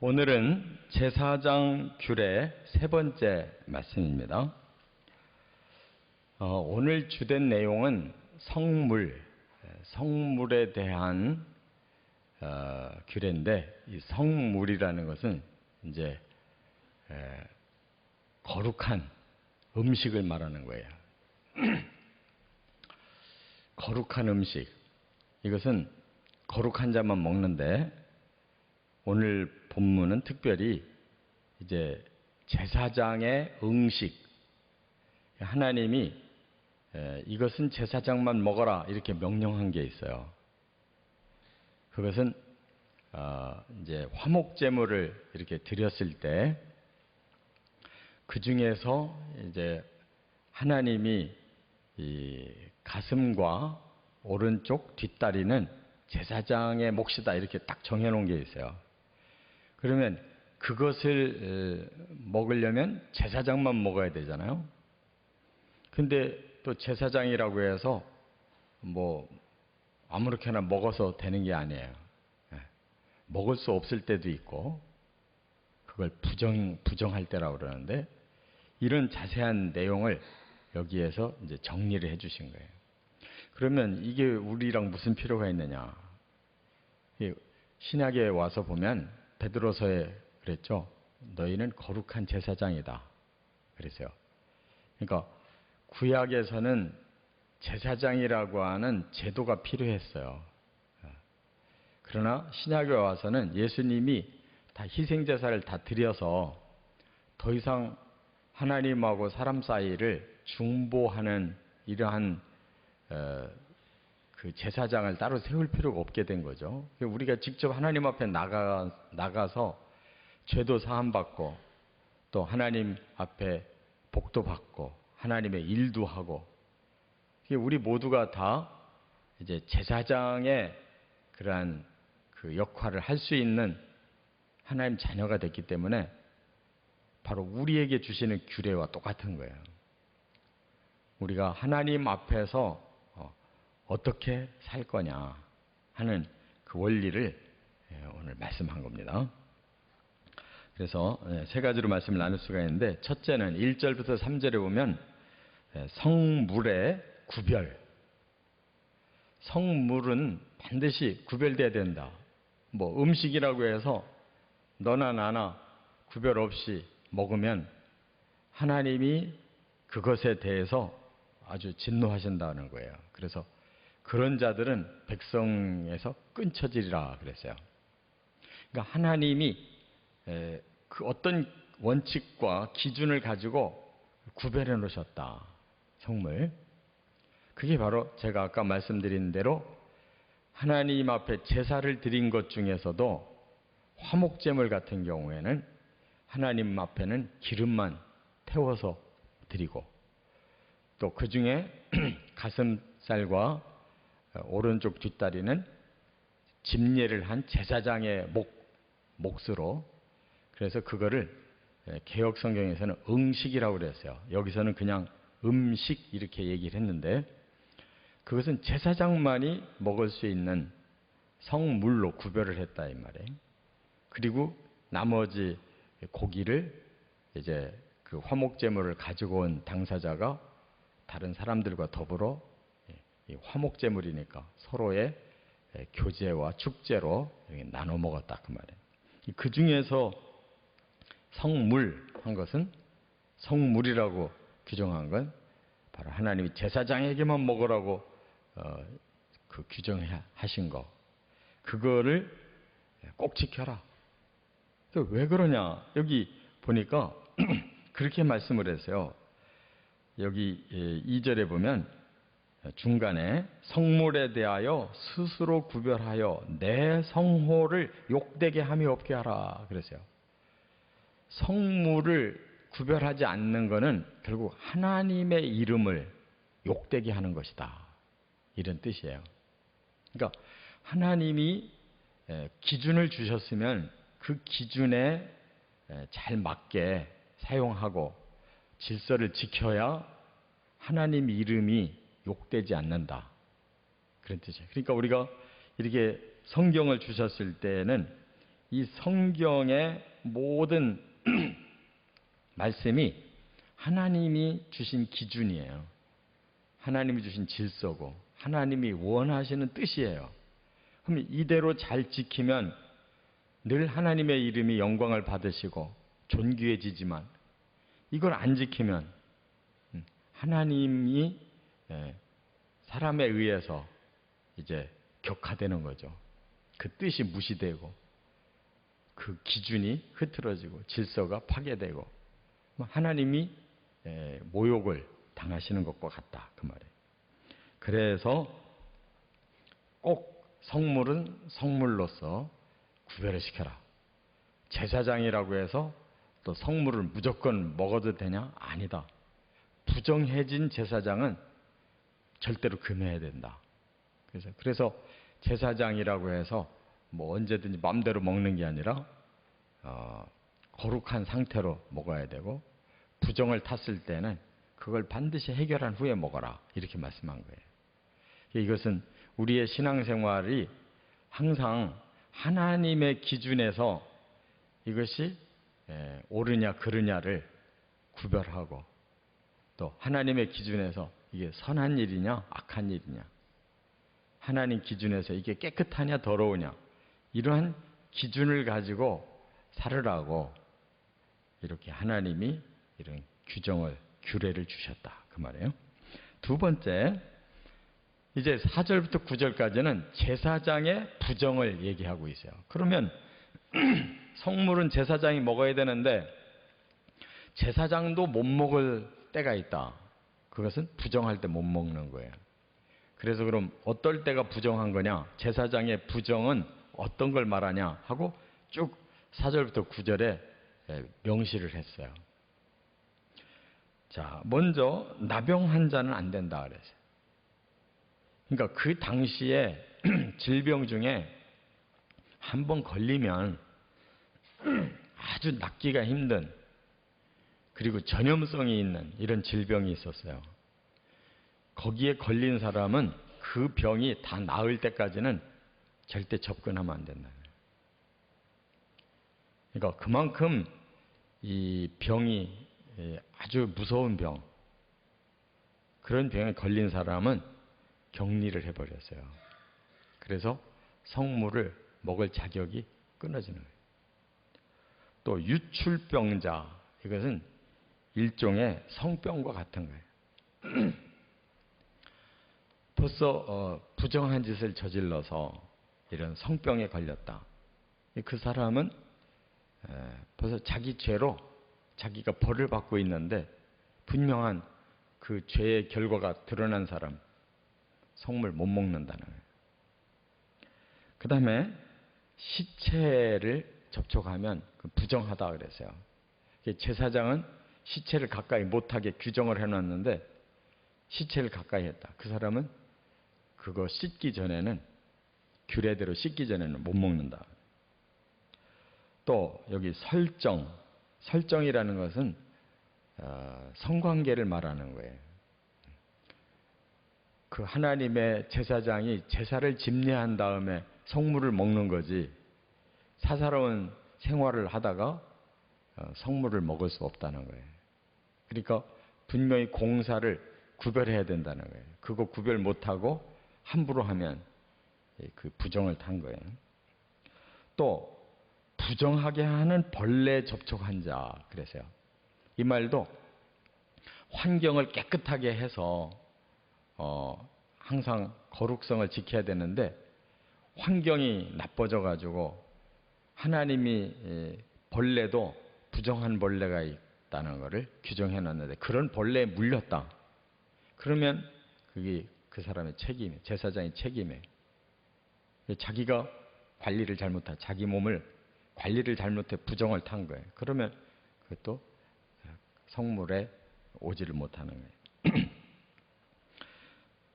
오늘은 제사장 규례 세 번째 말씀입니다. 오늘 주된 내용은 성물에 대한 규례인데, 이 성물이라는 것은 이제 거룩한 음식을 말하는 거예요. 거룩한 음식, 이것은 거룩한 자만 먹는데, 오늘 본문은 특별히 이제 제사장의 음식, 하나님이 이것은 제사장만 먹어라 이렇게 명령한 게 있어요. 그것은 이제 화목제물을 이렇게 드렸을 때 그 중에서 이제 하나님이 이 가슴과 오른쪽 뒷다리는 제사장의 몫이다 이렇게 딱 정해놓은 게 있어요. 그러면 그것을 먹으려면 제사장만 먹어야 되잖아요. 근데 또 제사장이라고 해서 뭐 아무렇게나 먹어서 되는 게 아니에요. 먹을 수 없을 때도 있고, 그걸 부정할 때라고 그러는데, 이런 자세한 내용을 여기에서 이제 정리를 해 주신 거예요. 그러면 이게 우리랑 무슨 필요가 있느냐? 신약에 와서 보면 베드로서에 그랬죠. 너희는 거룩한 제사장이다. 그랬어요. 그러니까 구약에서는 제사장이라고 하는 제도가 필요했어요. 그러나 신약에 와서는 예수님이 다 희생제사를 다 드려서 더 이상 하나님하고 사람 사이를 중보하는 이러한 그 제사장을 따로 세울 필요가 없게 된 거죠. 우리가 직접 하나님 앞에 나가서 죄도 사함받고, 또 하나님 앞에 복도 받고, 하나님의 일도 하고, 우리 모두가 다 이제 제사장의 그러한 그 역할을 할 수 있는 하나님 자녀가 됐기 때문에 바로 우리에게 주시는 규례와 똑같은 거예요. 우리가 하나님 앞에서 어떻게 살 거냐 하는 그 원리를 오늘 말씀한 겁니다. 그래서 세 가지로 말씀을 나눌 수가 있는데, 첫째는 1절부터 3절에 보면 성물의 구별. 성물은 반드시 구별돼야 된다. 뭐 음식이라고 해서 너나 나나 구별 없이 먹으면 하나님이 그것에 대해서 아주 진노하신다는 거예요. 그래서 그런 자들은 백성에서 끊쳐지리라 그랬어요. 그러니까 하나님이 그 어떤 원칙과 기준을 가지고 구별해 놓으셨다. 성물. 그게 바로 제가 아까 말씀드린 대로 하나님 앞에 제사를 드린 것 중에서도 화목제물 같은 경우에는 하나님 앞에는 기름만 태워서 드리고, 또 그 중에 가슴살과 오른쪽 뒷다리는 집례를 한 제사장의 몫으로, 그래서 그거를 개역 성경에서는 응식이라고 그랬어요. 여기서는 그냥 음식 이렇게 얘기를 했는데, 그것은 제사장만이 먹을 수 있는 성물로 구별을 했다 이 말이에요. 그리고 나머지 고기를 이제 그 화목제물을 가지고 온 당사자가 다른 사람들과 더불어 화목제물이니까 서로의 교제와 축제로 나눠 먹었다 그 말이에요. 그 중에서 성물 한 것은, 성물이라고 규정한 건 바로 하나님이 제사장에게만 먹으라고 그 규정하신 거, 그거를 꼭 지켜라. 왜 그러냐? 여기 보니까 그렇게 말씀을 했어요. 여기 2절에 보면 중간에 성물에 대하여 스스로 구별하여 내 성호를 욕되게 함이 없게 하라 그랬어요. 성물을 구별하지 않는 것은 결국 하나님의 이름을 욕되게 하는 것이다, 이런 뜻이에요. 그러니까 하나님이 기준을 주셨으면 그 기준에 잘 맞게 사용하고 질서를 지켜야 하나님 이름이 욕되지 않는다, 그런 뜻이에요. 그러니까 우리가 이렇게 성경을 주셨을 때는 이 성경의 모든 말씀이 하나님이 주신 기준이에요. 하나님이 주신 질서고 하나님이 원하시는 뜻이에요. 그럼 이대로 잘 지키면 늘 하나님의 이름이 영광을 받으시고 존귀해지지만 이걸 안 지키면 하나님이 사람에 의해서 이제 격하되는 거죠. 그 뜻이 무시되고 그 기준이 흐트러지고 질서가 파괴되고 하나님이 모욕을 당하시는 것과 같다 그 말이에요. 그래서 꼭 성물은 성물로서 구별을 시켜라. 제사장이라고 해서 또 성물을 무조건 먹어도 되냐? 아니다. 부정해진 제사장은 절대로 금해야 된다. 그래서 제사장이라고 해서 뭐 언제든지 마음대로 먹는 게 아니라 거룩한 상태로 먹어야 되고 부정을 탔을 때는 그걸 반드시 해결한 후에 먹어라. 이렇게 말씀한 거예요. 이것은 우리의 신앙생활이 항상 하나님의 기준에서 이것이 옳으냐 그르냐를 구별하고 또 하나님의 기준에서 이게 선한 일이냐 악한 일이냐 하나님 기준에서 이게 깨끗하냐 더러우냐 이러한 기준을 가지고 살으라고 이렇게 하나님이 이런 규례를 주셨다 그 말이에요. 두 번째, 이제 4절부터 9절까지는 제사장의 부정을 얘기하고 있어요. 그러면 성물은 제사장이 먹어야 되는데 제사장도 못 먹을 때가 있다. 그것은 부정할 때 못 먹는 거예요. 그래서 그럼 어떨 때가 부정한 거냐? 제사장의 부정은 어떤 걸 말하냐? 하고 쭉 4절부터 9절에 명시를 했어요. 자, 먼저 나병 환자는 안 된다 그랬어요. 그러니까 그 당시에 질병 중에 한 번 걸리면 아주 낫기가 힘든 그리고 전염성이 있는 이런 질병이 있었어요. 거기에 걸린 사람은 그 병이 다 나을 때까지는 절대 접근하면 안 된다. 그러니까 그만큼 이 병이 아주 무서운 병, 그런 병에 걸린 사람은 격리를 해버렸어요. 그래서 성물을 먹을 자격이 끊어지는 거예요. 또 유출병자, 이것은 일종의 성병과 같은 거예요. 벌써 부정한 짓을 저질러서 이런 성병에 걸렸다. 그 사람은 벌써 자기 죄로 자기가 벌을 받고 있는데 분명한 그 죄의 결과가 드러난 사람, 성물 못 먹는다는 거예요. 그 다음에 시체를 접촉하면 부정하다 그랬어요. 제사장은 시체를 가까이 못하게 규정을 해놨는데 시체를 가까이 했다. 그 사람은 그거 씻기 전에는 규례대로 씻기 전에는 못 먹는다. 또 여기 설정이라는 것은 성관계를 말하는 거예요. 그 하나님의 제사장이 제사를 집례한 다음에 성물을 먹는 거지 사사로운 생활을 하다가 성물을 먹을 수 없다는 거예요. 그러니까 분명히 공사를 구별해야 된다는 거예요. 그거 구별 못하고 함부로 하면 그 부정을 탄 거예요. 또 부정하게 하는 벌레 접촉한 자 그래서요. 이 말도 환경을 깨끗하게 해서 항상 거룩성을 지켜야 되는데 환경이 나빠져 가지고 하나님이 벌레도 부정한 벌레가 있다는 것을 규정해 놨는데 그런 벌레에 물렸다. 그러면 그게 그 사람의 책임이에요. 제사장의 책임이에요. 자기가 관리를 잘못한 자기 몸을 관리를 잘못해 부정을 탄 거예요. 그러면 그것도 성물에 오지를 못하는 거예요.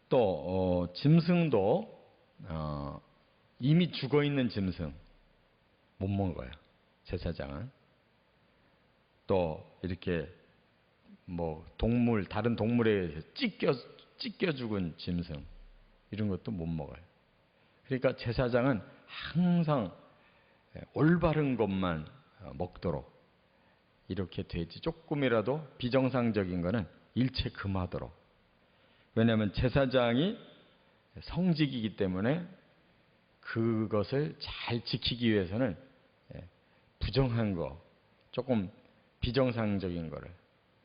또 짐승도 이미 죽어있는 짐승 못 먹어요. 제사장은. 또 이렇게 뭐 동물 다른 동물에 의해서 찢겨 죽은 짐승 이런 것도 못 먹어요. 그러니까 제사장은 항상 올바른 것만 먹도록 이렇게 되지, 조금이라도 비정상적인 거는 일체 금하도록. 왜냐하면 제사장이 성직이기 때문에 그것을 잘 지키기 위해서는 부정한 거, 조금 비정상적인 거를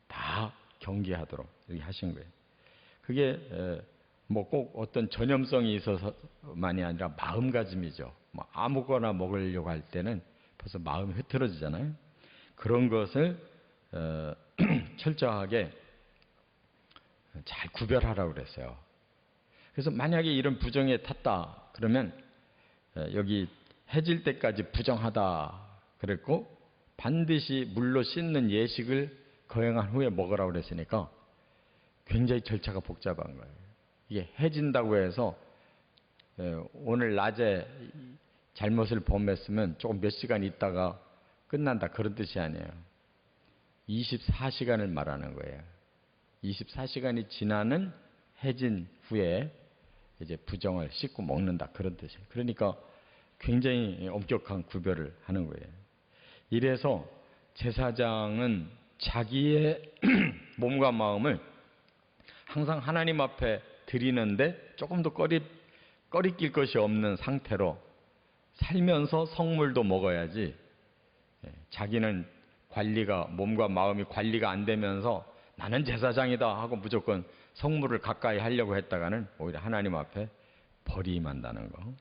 다 경계하도록 이렇게 하신 거예요. 그게 뭐 꼭 어떤 전염성이 있어서만이 아니라 마음가짐이죠. 뭐 아무거나 먹으려고 할 때는 벌써 마음이 흐트러지잖아요. 그런 것을 철저하게 잘 구별하라고 그랬어요. 그래서 만약에 이런 부정에 탔다 그러면 여기 해질 때까지 부정하다 그랬고, 반드시 물로 씻는 예식을 거행한 후에 먹으라고 그랬으니까 굉장히 절차가 복잡한 거예요. 이게 해진다고 해서 오늘 낮에 잘못을 범했으면 조금 몇 시간 있다가 끝난다 그런 뜻이 아니에요. 24시간을 말하는 거예요. 24시간이 지나는 해진 후에 이제 부정을 씻고 먹는다 그런 뜻이에요. 그러니까 굉장히 엄격한 구별을 하는 거예요. 이래서 제사장은 자기의 몸과 마음을 항상 하나님 앞에 드리는데 조금도 꺼리낄 것이 없는 상태로 살면서 성물도 먹어야지, 자기는 몸과 마음이 관리가 안 되면서 나는 제사장이다 하고 무조건 성물을 가까이 하려고 했다가는 오히려 하나님 앞에 버림한다는 거.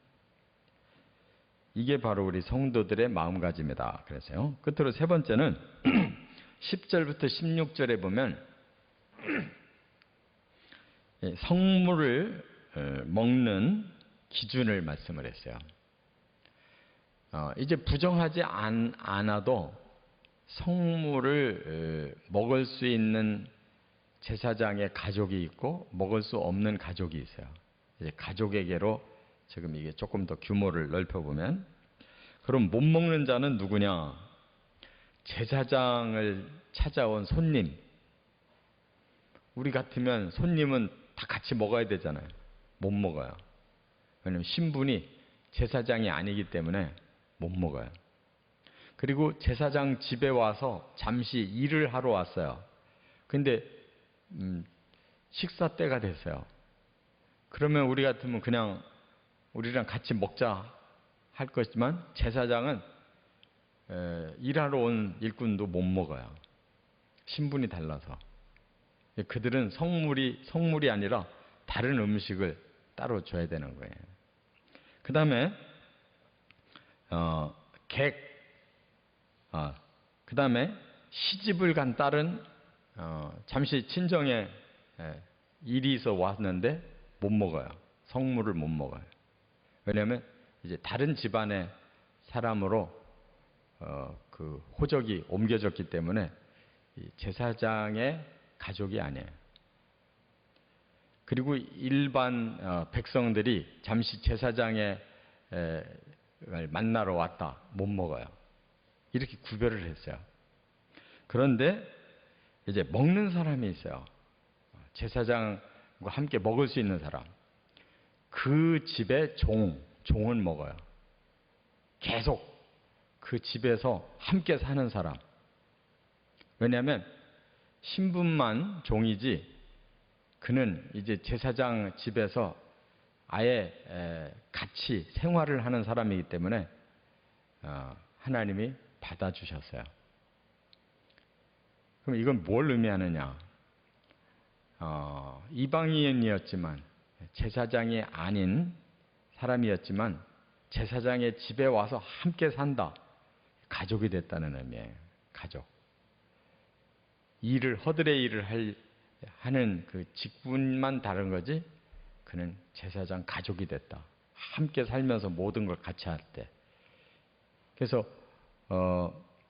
이게 바로 우리 성도들의 마음가짐이다 그래서요. 끝으로 세 번째는 10절부터 16절에 보면 성물을 먹는 기준을 말씀을 했어요. 이제 부정하지 않아도 성물을 먹을 수 있는 제사장의 가족이 있고 먹을 수 없는 가족이 있어요. 이제 가족에게로 지금 이게 조금 더 규모를 넓혀보면, 그럼 못 먹는 자는 누구냐? 제사장을 찾아온 손님. 우리 같으면 손님은 다 같이 먹어야 되잖아요. 못 먹어요. 왜냐하면 신분이 제사장이 아니기 때문에 못 먹어요. 그리고 제사장 집에 와서 잠시 일을 하러 왔어요. 근데 식사 때가 됐어요. 그러면 우리 같으면 그냥 우리랑 같이 먹자 할 것이지만, 제사장은 일하러 온 일꾼도 못 먹어요. 신분이 달라서. 그들은 성물이 아니라 다른 음식을 따로 줘야 되는 거예요. 그 다음에 그 다음에 시집을 간 딸은 잠시 친정에 일이 있어 왔는데 못 먹어요. 성물을 못 먹어요. 왜냐하면 이제 다른 집안의 사람으로 그 호적이 옮겨졌기 때문에 제사장의 가족이 아니에요. 그리고 일반 백성들이 잠시 제사장을 만나러 왔다 못 먹어요. 이렇게 구별을 했어요. 그런데 이제 먹는 사람이 있어요. 제사장과 함께 먹을 수 있는 사람. 그 집의 종은 먹어요. 계속 그 집에서 함께 사는 사람. 왜냐하면 신분만 종이지, 그는 이제 제사장 집에서 아예 같이 생활을 하는 사람이기 때문에 하나님이 받아주셨어요. 그럼 이건 뭘 의미하느냐? 이방인이었지만, 제사장이 아닌 사람이었지만 제사장의 집에 와서 함께 산다. 가족이 됐다는 의미예요. 가족. 허들의 일을 하는 그 직분만 다른 거지, 그는 제사장 가족이 됐다. 함께 살면서 모든 걸 같이 할 때. 그래서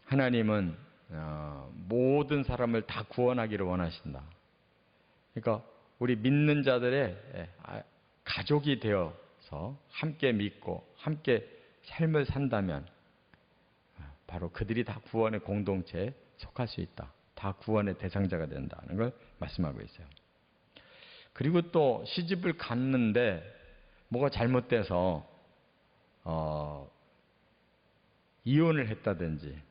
하나님은 모든 사람을 다 구원하기를 원하신다. 그러니까 우리 믿는 자들의 가족이 되어서 함께 믿고 함께 삶을 산다면 바로 그들이 다 구원의 공동체에 속할 수 있다. 다 구원의 대상자가 된다는 걸 말씀하고 있어요. 그리고 또 시집을 갔는데 뭐가 잘못돼서 이혼을 했다든지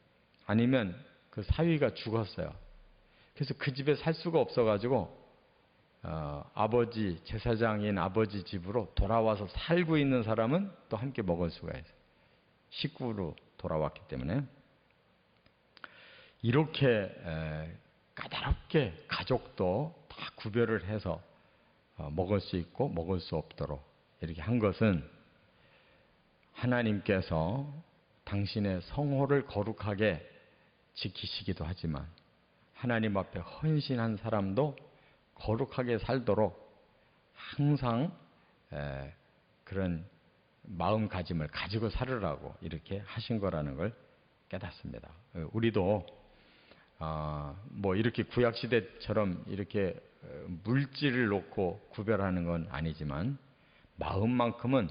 아니면 그 사위가 죽었어요. 그래서 그 집에 살 수가 없어가지고 아버지 제사장인 아버지 집으로 돌아와서 살고 있는 사람은 또 함께 먹을 수가 있어요. 식구로 돌아왔기 때문에. 이렇게 까다롭게 가족도 다 구별을 해서 먹을 수 있고 먹을 수 없도록 이렇게 한 것은 하나님께서 당신의 성호를 거룩하게 지키시기도 하지만 하나님 앞에 헌신한 사람도 거룩하게 살도록 항상 그런 마음가짐을 가지고 살으라고 이렇게 하신 거라는 걸 깨닫습니다. 우리도 뭐 이렇게 구약시대처럼 이렇게 물질을 놓고 구별하는 건 아니지만 마음만큼은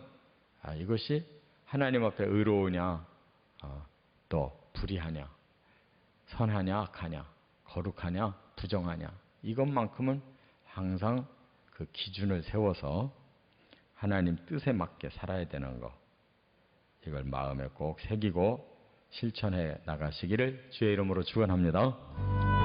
이것이 하나님 앞에 의로우냐 또 불의하냐 선하냐 악하냐 거룩하냐 부정하냐 이것만큼은 항상 그 기준을 세워서 하나님 뜻에 맞게 살아야 되는 거 이걸 마음에 꼭 새기고 실천해 나가시기를 주의 이름으로 축원합니다.